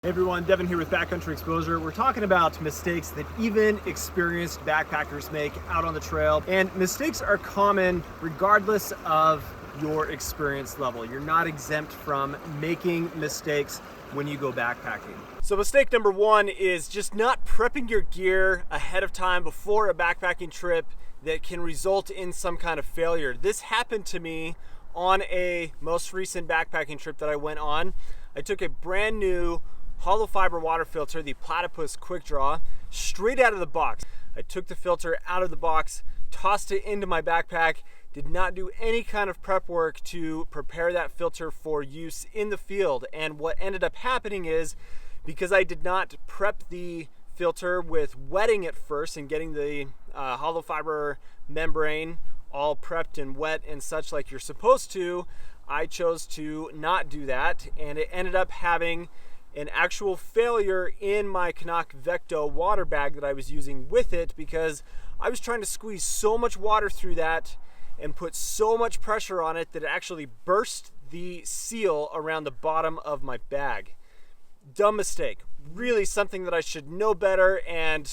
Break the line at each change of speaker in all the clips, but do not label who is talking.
Hey everyone, Devin here with Backcountry Exposure. We're talking about mistakes that even experienced backpackers make out on the trail. And mistakes are common regardless of your experience level. You're not exempt from making mistakes when you go backpacking. So mistake number one is just not prepping your gear ahead of time before a backpacking trip that can result in some kind of failure. This happened to me on a most recent backpacking trip that I went on. I took a brand new hollow fiber water filter, the Platypus Quick Draw, straight out of the box. I took the filter out of the box, tossed it into my backpack, did not do any kind of prep work to prepare that filter for use in the field. And what ended up happening is, because I did not prep the filter with wetting it first and getting the hollow fiber membrane all prepped and wet and such like you're supposed to, I chose to not do that, and it ended up having an actual failure in my Canuck Vecto water bag that I was using with it, because I was trying to squeeze so much water through that and put so much pressure on it that it actually burst the seal around the bottom of my bag. Dumb mistake. Really something that I should know better, and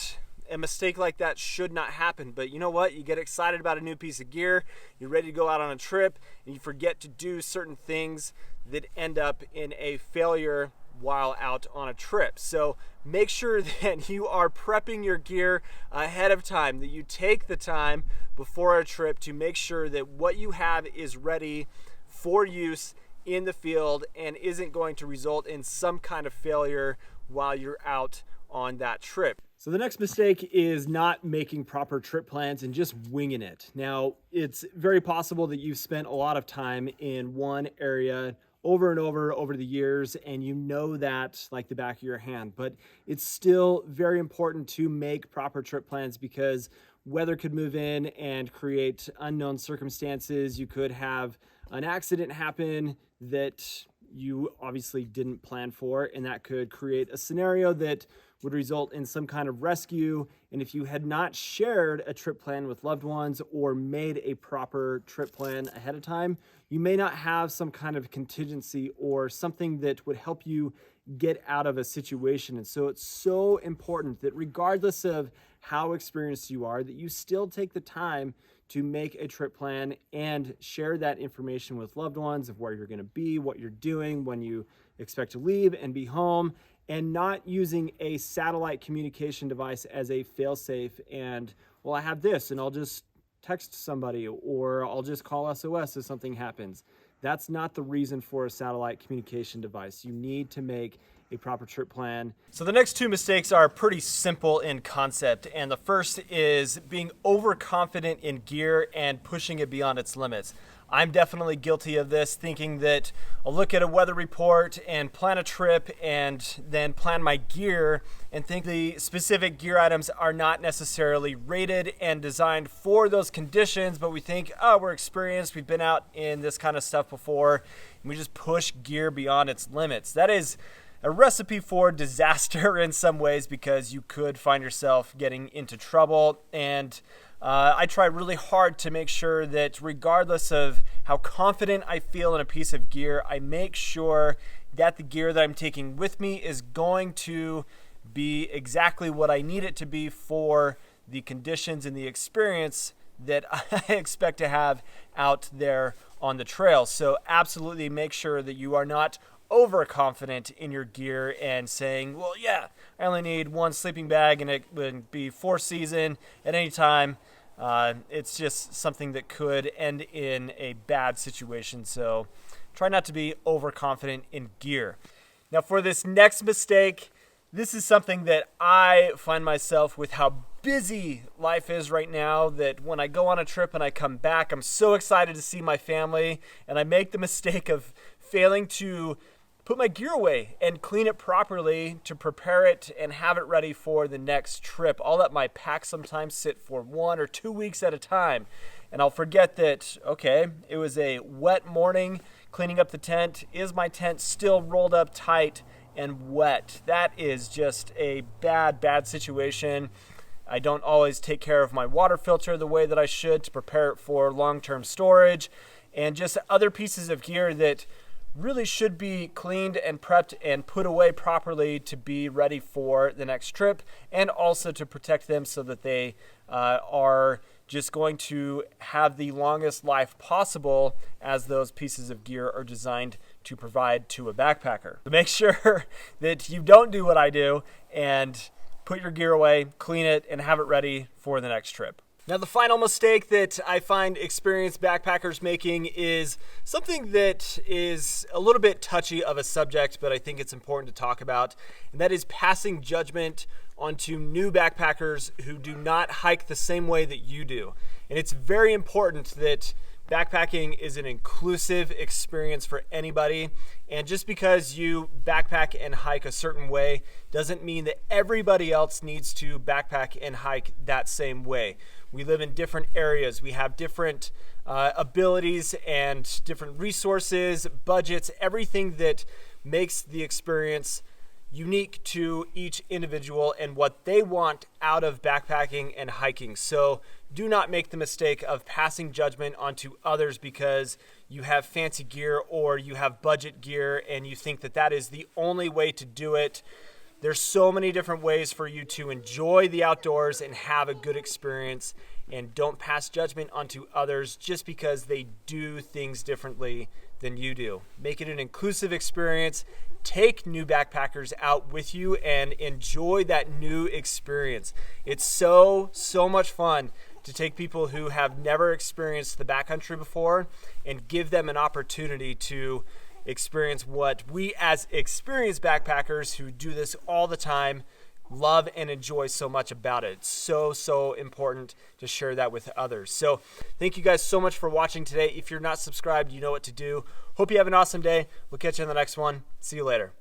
a mistake like that should not happen. But you know what? You get excited about a new piece of gear, you're ready to go out on a trip, and you forget to do certain things that end up in a failure while out on a trip. So make sure that you are prepping your gear ahead of time, that you take the time before a trip to make sure that what you have is ready for use in the field and isn't going to result in some kind of failure while you're out on that trip. So the next mistake is not making proper trip plans and just winging it. Now, it's very possible that you've spent a lot of time in one area over and over the years, and you know that like the back of your hand, but it's still very important to make proper trip plans, because weather could move in and create unknown circumstances. You could have an accident happen that you obviously didn't plan for, and that could create a scenario that would result in some kind of rescue. And if you had not shared a trip plan with loved ones or made a proper trip plan ahead of time, you may not have some kind of contingency or something that would help you get out of a situation. And so it's so important that regardless of how experienced you are, that you still take the time to make a trip plan and share that information with loved ones of where you're going to be, what you're doing, when you expect to leave and be home, and not using a satellite communication device as a fail-safe. And, well, I have this and I'll just text somebody, or I'll just call SOS if something happens. That's not the reason for a satellite communication device. You need to make a proper trip plan. So the next two mistakes are pretty simple in concept, and the first is being overconfident in gear and pushing it beyond its limits. I'm definitely guilty of this, thinking that I'll look at a weather report and plan a trip and then plan my gear and think the specific gear items are not necessarily rated and designed for those conditions, but we think, oh, we're experienced, we've been out in this kind of stuff before, and we just push gear beyond its limits. That is a recipe for disaster in some ways, because you could find yourself getting into trouble. And I try really hard to make sure that regardless of how confident I feel in a piece of gear, I make sure that the gear that I'm taking with me is going to be exactly what I need it to be for the conditions and the experience that I expect to have out there on the trail. So absolutely make sure that you are not overconfident in your gear and saying, well, yeah, I only need one sleeping bag and it would be 4-season at any time. It's just something that could end in a bad situation. So try not to be overconfident in gear. Now for this next mistake, this is something that I find myself with how busy life is right now, that when I go on a trip and I come back, I'm so excited to see my family, and I make the mistake of failing to put my gear away and clean it properly to prepare it and have it ready for the next trip. I'll let my pack sometimes sit for 1 or 2 weeks at a time, and I'll forget that, okay, it was a wet morning cleaning up the tent. Is my tent still rolled up tight and wet? That is just a bad situation. I don't always take care of my water filter the way that I should to prepare it for long-term storage, and just other pieces of gear that really should be cleaned and prepped and put away properly to be ready for the next trip, and also to protect them so that they are just going to have the longest life possible, as those pieces of gear are designed to provide to a backpacker. So make sure that you don't do what I do and put your gear away, clean it, and have it ready for the next trip. Now, the final mistake that I find experienced backpackers making is something that is a little bit touchy of a subject, but I think it's important to talk about, and that is passing judgment onto new backpackers who do not hike the same way that you do. And it's very important that backpacking is an inclusive experience for anybody, and just because you backpack and hike a certain way doesn't mean that everybody else needs to backpack and hike that same way. We live in different areas. We have different abilities and different resources, budgets, everything that makes the experience unique to each individual and what they want out of backpacking and hiking. So do not make the mistake of passing judgment onto others because you have fancy gear or you have budget gear and you think that that is the only way to do it. There's so many different ways for you to enjoy the outdoors and have a good experience, and don't pass judgment onto others just because they do things differently than you do. Make it an inclusive experience. Take new backpackers out with you and enjoy that new experience. It's so much fun to take people who have never experienced the backcountry before and give them an opportunity to experience what we as experienced backpackers who do this all the time love and enjoy so much about it. It's so important to share that with others. So thank you guys so much for watching today. If you're not subscribed, you know what to do. Hope you have an awesome day. We'll catch you on the next one. See you later.